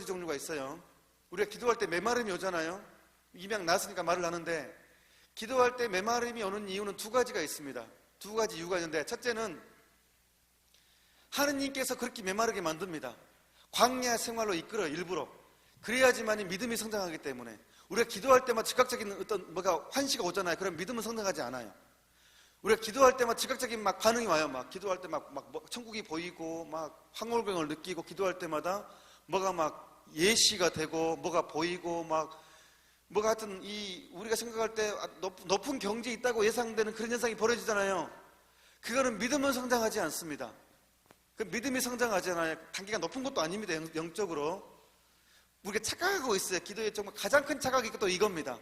가지 종류가 있어요. 우리가 기도할 때 메마름이 오잖아요. 입양 나왔으니까 말을 하는데, 기도할 때 메마름이 오는 이유는 두 가지가 있습니다. 두 가지 이유가 있는데, 첫째는 하느님께서 그렇게 메마르게 만듭니다. 광야 생활로 이끌어 일부러. 그래야지만 믿음이 성장하기 때문에. 우리가 기도할 때마다 즉각적인 어떤 뭐가 환시가 오잖아요. 그럼 믿음은 성장하지 않아요. 우리가 기도할 때마다 즉각적인 막 반응이 와요. 막 기도할 때 막 천국이 보이고 막 황홀경을 느끼고, 기도할 때마다 뭐가 막 예시가 되고 뭐가 보이고 막 뭐가 하여튼 우리가 생각할 때 높은 경지에 있다고 예상되는 그런 현상이 벌어지잖아요. 그거는 믿음은 성장하지 않습니다. 그 믿음이 성장하잖아요. 단계가 높은 것도 아닙니다. 영적으로. 우리가 착각하고 있어요. 기도에 정말 가장 큰 착각이 또 이겁니다.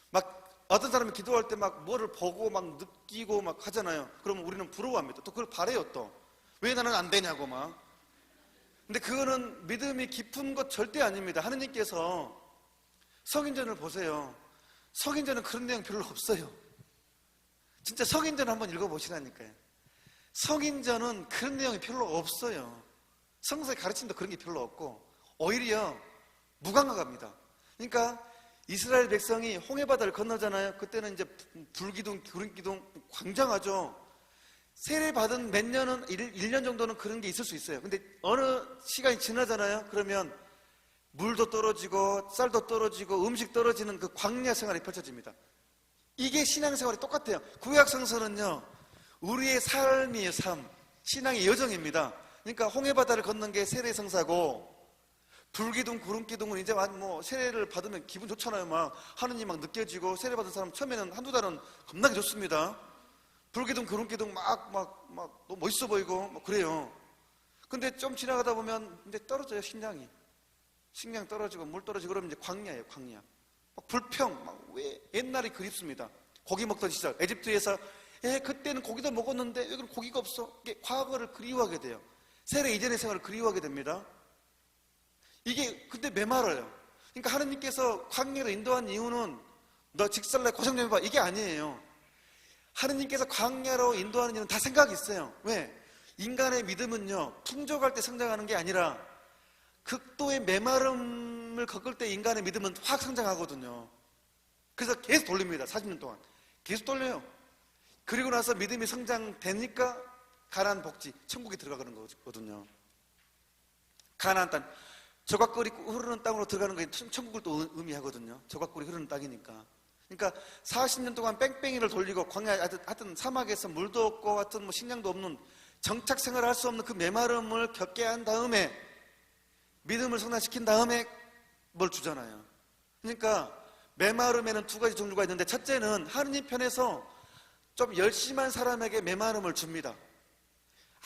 막 어떤 사람이 기도할 때 막 뭐를 보고 막 느끼고 막 하잖아요. 그러면 우리는 부러워합니다. 또 그걸 바래요. 또 왜 나는 안 되냐고 막. 근데 그거는 믿음이 깊은 것 절대 아닙니다. 하느님께서 성인전을 보세요. 성인전은 그런 내용 별로 없어요. 진짜 성인전 한번 읽어보시라니까요. 성인전은 그런 내용이 별로 없어요. 성서에 가르침도 그런 게 별로 없고 오히려 무감각합니다. 그러니까 이스라엘 백성이 홍해바다를 건너잖아요. 그때는 이제 불기둥, 구름기둥 광장하죠. 세례받은 몇 년은 1년 정도는 그런 게 있을 수 있어요. 근데 어느 시간이 지나잖아요. 그러면 물도 떨어지고 쌀도 떨어지고 음식 떨어지는 그 광야 생활이 펼쳐집니다. 이게 신앙생활이 똑같아요. 구약 성서는요, 우리의 삶이에요. 삶, 신앙의 여정입니다. 그러니까 홍해바다를 걷는 게 세례성사고, 불기둥, 구름기둥은 이제 뭐 세례를 받으면 기분 좋잖아요. 막 하느님 막 느껴지고, 세례받은 사람 처음에는 한두 달은 겁나게 좋습니다. 불기둥, 구름기둥 막 너무 멋있어 보이고 뭐 그래요. 근데 좀 지나가다 보면 이제 떨어져요. 식량 떨어지고 물 떨어지고 그러면 이제 광야예요. 광야. 막 불평, 막 왜 옛날이 그립습니다. 고기 먹던 시절 에집트에서 그때는 고기도 먹었는데 왜 그럼 고기가 없어? 이게 과거를 그리워하게 돼요. 세례 이전의 생활을 그리워하게 됩니다. 이게 근데 메말라요. 그러니까 하느님께서 광야로 인도한 이유는 너 직살날 고생 좀 해봐, 이게 아니에요. 하느님께서 광야로 인도하는 이유는 다 생각이 있어요. 왜? 인간의 믿음은요, 풍족할 때 성장하는 게 아니라 극도의 메마름을 겪을 때 인간의 믿음은 확 성장하거든요. 그래서 계속 돌립니다. 40년 동안 계속 돌려요. 그리고 나서 믿음이 성장되니까 가나안 복지, 천국에 들어가는 거거든요. 가나안 땅, 저각거리 흐르는 땅으로 들어가는 게 천국을 또 의미하거든요. 저각거리 흐르는 땅이니까. 그러니까 40년 동안 뺑뺑이를 돌리고 광야, 하여튼 사막에서 물도 없고 하여튼 뭐 식량도 없는 정착 생활을 할 수 없는 그 메마름을 겪게 한 다음에 믿음을 성장시킨 다음에 뭘 주잖아요. 그러니까 메마름에는 두 가지 종류가 있는데, 첫째는 하느님 편에서 좀 열심한 사람에게 메마름을 줍니다.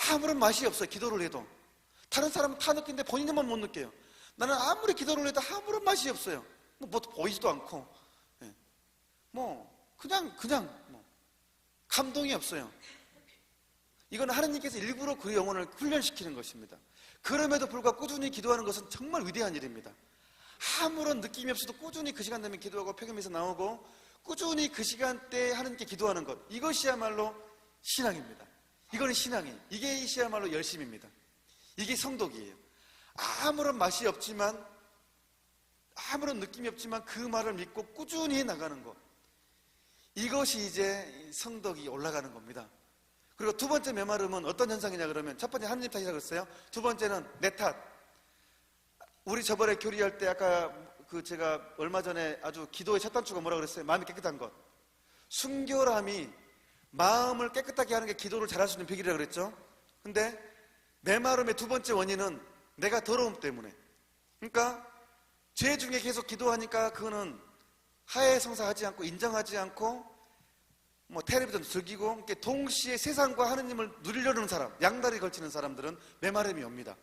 아무런 맛이 없어요. 기도를 해도. 다른 사람은 다 느끼는데 본인만 못 느껴요. 나는 아무리 기도를 해도 아무런 맛이 없어요. 뭐 보이지도 않고 그냥 감동이 없어요. 이건 하느님께서 일부러 그 영혼을 훈련시키는 것입니다. 그럼에도 불구하고 꾸준히 기도하는 것은 정말 위대한 일입니다. 아무런 느낌이 없어도 꾸준히 그 시간 되면 기도하고 표기에서 나오고 꾸준히 그 시간대에 하느님께 기도하는 것, 이것이야말로 신앙입니다. 이거는 신앙이에요. 이게야말로 열심입니다. 이게 성덕이에요. 아무런 맛이 없지만, 아무런 느낌이 없지만 그 말을 믿고 꾸준히 나가는 것, 이것이 이제 성덕이 올라가는 겁니다. 그리고 두 번째 메마름은 어떤 현상이냐 그러면, 첫 번째 하느님 탓이라고 그랬어요. 두 번째는 내 탓. 우리 저번에 교리할 때 아까 제가 얼마 전에 아주 기도의 첫 단추가 뭐라고 그랬어요? 마음이 깨끗한 것. 순결함이 마음을 깨끗하게 하는 게 기도를 잘할 수 있는 비결이라고 그랬죠. 근데 메마름의 두 번째 원인은 내가 더러움 때문에. 그러니까 죄 중에 계속 기도하니까 그거는 하에 성사하지 않고 인정하지 않고 뭐 텔레비전도 즐기고, 동시에 세상과 하느님을 누리려는 사람, 양다리 걸치는 사람들은 메마름이 옵니다.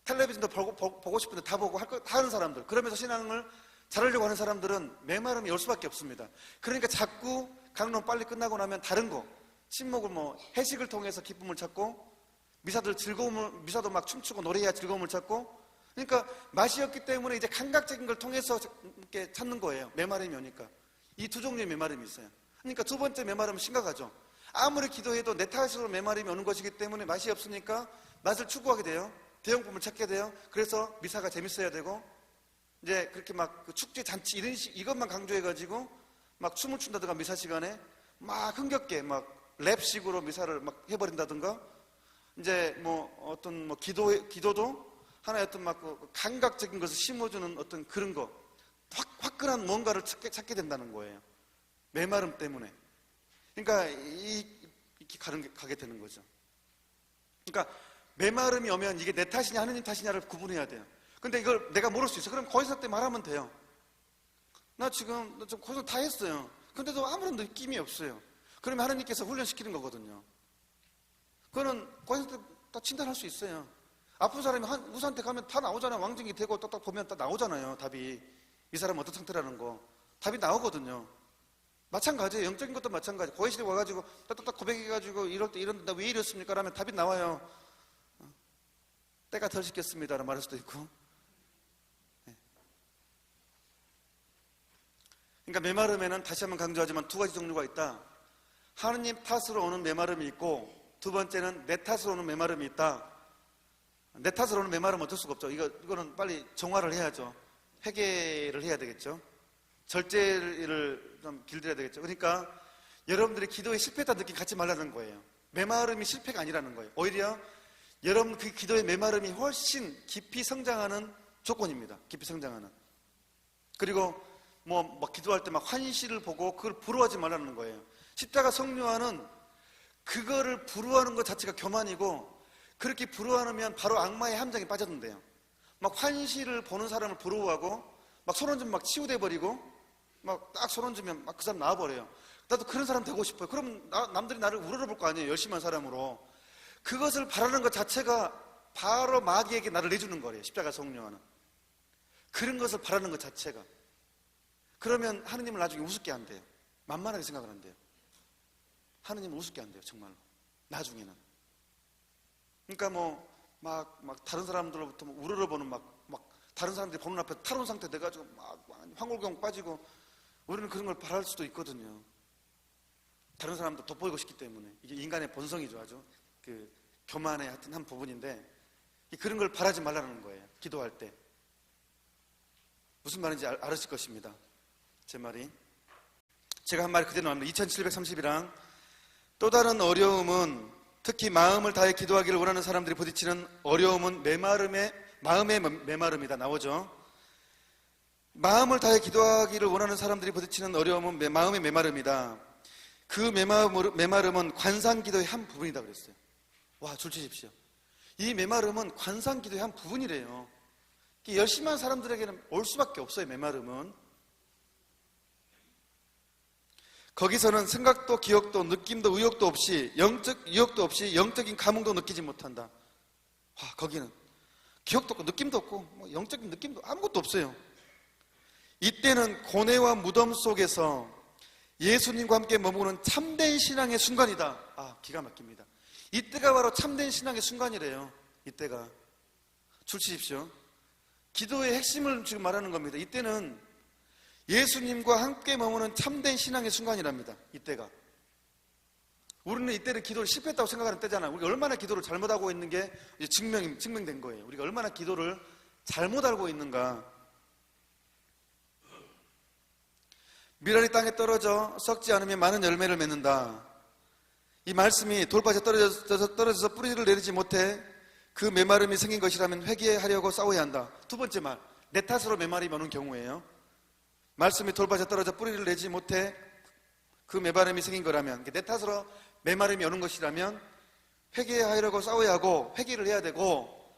텔레비전도 보고 싶은데 다 보고 다 하는 사람들, 그러면서 신앙을 잘하려고 하는 사람들은 메마름이 올 수밖에 없습니다. 그러니까 자꾸 강론 빨리 끝나고 나면 다른 거, 친목을 회식을 통해서 기쁨을 찾고, 미사도 막 춤추고 노래해야 즐거움을 찾고, 그러니까 맛이 없기 때문에 이제 감각적인 걸 통해서 이렇게 찾는 거예요. 메마름이 오니까. 이 두 종류의 메마름이 있어요. 그러니까 두 번째 메마름은 심각하죠. 아무리 기도해도 내 탓으로 메마름이 오는 것이기 때문에 맛이 없으니까 맛을 추구하게 돼요. 대형품을 찾게 돼요. 그래서 미사가 재밌어야 되고, 이제 그렇게 막그 축제 잔치 이것만 강조해가지고 막 춤을 춘다든가 미사 시간에 막 흥겹게 막 랩식으로 미사를 막 해버린다든가, 이제 뭐 어떤 뭐 기도도 하나의 어떤 막 그 감각적인 것을 심어주는 어떤 그런 거, 화끈한 뭔가를 찾게 된다는 거예요. 메마름 때문에. 그러니까 이렇게 가게 되는 거죠. 그러니까 메마름이 오면 이게 내 탓이냐 하느님 탓이냐를 구분해야 돼요. 근데 이걸 내가 모를 수 있어. 그럼 거기서 때 말하면 돼요. 나 지금 거기서 다 했어요. 근데도 아무런 느낌이 없어요. 그러면 하느님께서 훈련시키는 거거든요. 그거는 거기서 다 진단할 수 있어요. 아픈 사람이 우사한테 가면 다 나오잖아요. 왕증이 되고 딱딱 보면 다 나오잖아요. 답이. 이 사람은 어떤 상태라는 거. 답이 나오거든요. 마찬가지예요. 영적인 것도 마찬가지. 고해실에 와가지고 딱딱 고백해가지고 이럴 때 이런데 나 왜 이랬습니까? 라면 답이 나와요. 때가 덜 시켰습니다. 라는 말할 수도 있고. 그러니까 메마름에는 다시 한번 강조하지만 두 가지 종류가 있다. 하느님 탓으로 오는 메마름이 있고, 두 번째는 내 탓으로 오는 메마름이 있다. 내 탓으로 오는 메마름은 어쩔 수가 없죠. 이거는 빨리 정화를 해야죠. 회개를 해야 되겠죠. 절제를 좀 길들여야 되겠죠. 그러니까 여러분들이 기도에 실패했다는 느낌 갖지 말라는 거예요. 메마름이 실패가 아니라는 거예요. 오히려 여러분 그 기도의 메마름이 훨씬 깊이 성장하는 조건입니다. 깊이 성장하는. 그리고 막 기도할 때 막 환시를 보고 그걸 부러워하지 말라는 거예요. 십자가 성료와는 그거를 부러워하는 것 자체가 교만이고, 그렇게 부러워하면 바로 악마의 함정에 빠졌는데요. 막 환시를 보는 사람을 부러워하고 막 손얹으면 막 치유돼 버리고, 막 딱 손얹으면 막 그 사람 나와버려요. 나도 그런 사람 되고 싶어요. 그럼 남들이 나를 우러러볼 거 아니에요. 열심히 한 사람으로. 그것을 바라는 것 자체가 바로 마귀에게 나를 내주는 거예요. 십자가 성령하는 그런 것을 바라는 것 자체가. 그러면 하느님을 나중에 우습게 한대요. 만만하게 생각을 한대요. 하느님을 우습게 한대요. 정말로 나중에는. 그러니까 막 다른 사람들로부터 우러러보는 막 다른 사람들이 보는 앞에 탈원 상태 돼가지고 막 황홀경 빠지고, 우리는 그런 걸 바랄 수도 있거든요. 다른 사람도 돋보이고 싶기 때문에. 이게 인간의 본성이죠. 아주 그 교만의 하여튼 한 부분인데, 그런 걸 바라지 말라는 거예요. 기도할 때. 무슨 말인지 알으실 것입니다. 제 말이. 제가 한 말이 그대로 나옵니다. 2731랑 또 다른 어려움은, 특히 마음을 다해 기도하기를 원하는 사람들이 부딪히는 어려움은 마음의 메마름이다. 나오죠. 마음을 다해 기도하기를 원하는 사람들이 부딪히는 어려움은 마음의 메마름이다. 그 메마름은 관상기도의 한 부분이다 그랬어요. 와, 줄 치십시오. 이 메마름은 관상기도의 한 부분이래요. 열심히 한 사람들에게는 올 수밖에 없어요. 메마름은. 거기서는 생각도 기억도 느낌도 의욕도 없이, 영적 유혹도 없이 영적인 감흥도 느끼지 못한다. 와, 거기는 기억도 없고 느낌도 없고 영적인 느낌도 아무것도 없어요. 이때는 고뇌와 무덤 속에서 예수님과 함께 머무는 참된 신앙의 순간이다. 아, 기가 막힙니다. 이때가 바로 참된 신앙의 순간이래요. 이때가. 줄 치십시오. 기도의 핵심을 지금 말하는 겁니다. 이때는 예수님과 함께 머무는 참된 신앙의 순간이랍니다. 이때가. 우리는 이때는 기도를 실패했다고 생각하는 때잖아요. 우리가 얼마나 기도를 잘못하고 있는 게 이제 증명된 거예요. 우리가 얼마나 기도를 잘못 알고 있는가. 밀알이 땅에 떨어져 썩지 않으면 많은 열매를 맺는다. 이 말씀이 돌밭에 떨어져서 뿌리를 내리지 못해 그 메마름이 생긴 것이라면 회개하려고 싸워야 한다. 두 번째 말, 내 탓으로 메마름이 오는 경우에요. 말씀이 돌밭에 떨어져 뿌리를 내지 못해 그 메마름이 생긴 거라면, 내 탓으로 메마름이 오는 것이라면 회개하려고 싸워야 하고 회개를 해야 되고,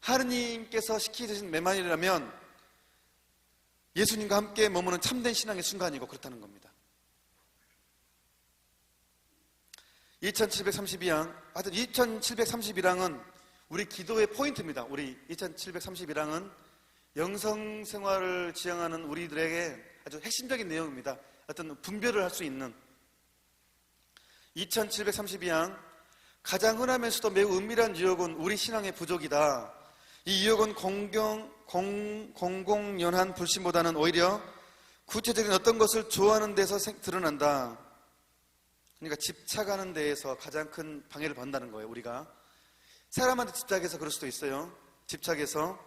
하느님께서 시키신 메마름이라면 예수님과 함께 머무는 참된 신앙의 순간이고 그렇다는 겁니다. 2732양, 하여튼 2732랑은 우리 기도의 포인트입니다. 우리 2732랑은 영성생활을 지향하는 우리들에게 아주 핵심적인 내용입니다. 어떤 분별을 할 수 있는. 2732양, 가장 흔하면서도 매우 은밀한 유혹은 우리 신앙의 부족이다. 이 유혹은 공공연한 불신보다는 오히려 구체적인 어떤 것을 좋아하는 데서 드러난다. 그러니까 집착하는 데에서 가장 큰 방해를 받는다는 거예요. 우리가 사람한테 집착해서 그럴 수도 있어요. 집착해서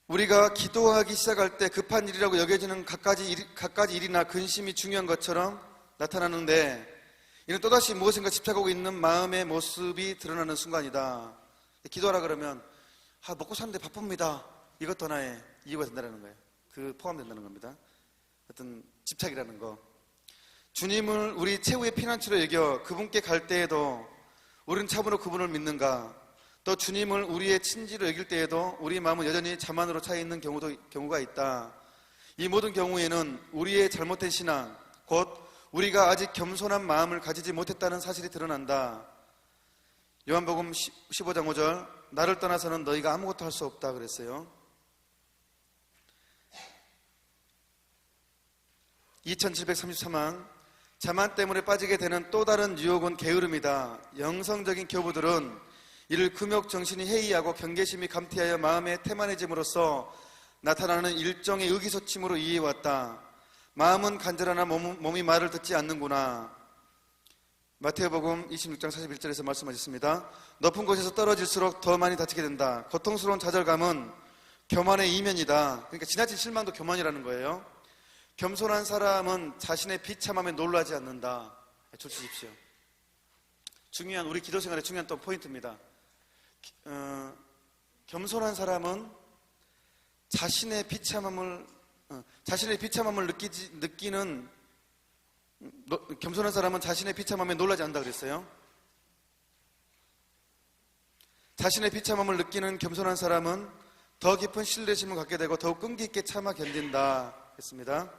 우리가 기도하기 시작할 때 급한 일이라고 여겨지는 갖가지 일이나 근심이 중요한 것처럼 나타나는데 이는 또다시 무엇인가 집착하고 있는 마음의 모습이 드러나는 순간이다. 기도하라 그러면 먹고 사는데 바쁩니다. 이것도 하나의 이유가 된다는 거예요. 그 포함된다는 겁니다. 어떤 집착이라는 거. 주님을 우리 최후의 피난처로 여겨 그분께 갈 때에도 우리는 참으로 그분을 믿는가? 또 주님을 우리의 친지로 여길 때에도 우리 마음은 여전히 자만으로 차 있는 경우가 있다. 이 모든 경우에는 우리의 잘못된 신앙, 곧 우리가 아직 겸손한 마음을 가지지 못했다는 사실이 드러난다. 요한복음 15장 5절, 나를 떠나서는 너희가 아무것도 할 수 없다 그랬어요. 2733항, 자만 때문에 빠지게 되는 또 다른 유혹은 게으름이다. 영성적인 교부들은 이를 금욕 정신이 해이하고 경계심이 감퇴하여 마음에 태만해짐으로써 나타나는 일종의 의기소침으로 이해해왔다. 마음은 간절하나 몸이 말을 듣지 않는구나. 마태복음 26장 41절에서 말씀하셨습니다. 높은 곳에서 떨어질수록 더 많이 다치게 된다. 고통스러운 좌절감은 교만의 이면이다. 그러니까 지나친 실망도 교만이라는 거예요. 겸손한 사람은 자신의 비참함에 놀라지 않는다. 조치십시오. 중요한 우리 기도 생활의 중요한 또 포인트입니다. 겸손한 사람은 자신의 비참함을 느끼는 겸손한 사람은 자신의 비참함에 놀라지 않는다 그랬어요. 자신의 비참함을 느끼는 겸손한 사람은 더 깊은 신뢰심을 갖게 되고 더욱 끈기 있게 참아 견딘다 했습니다.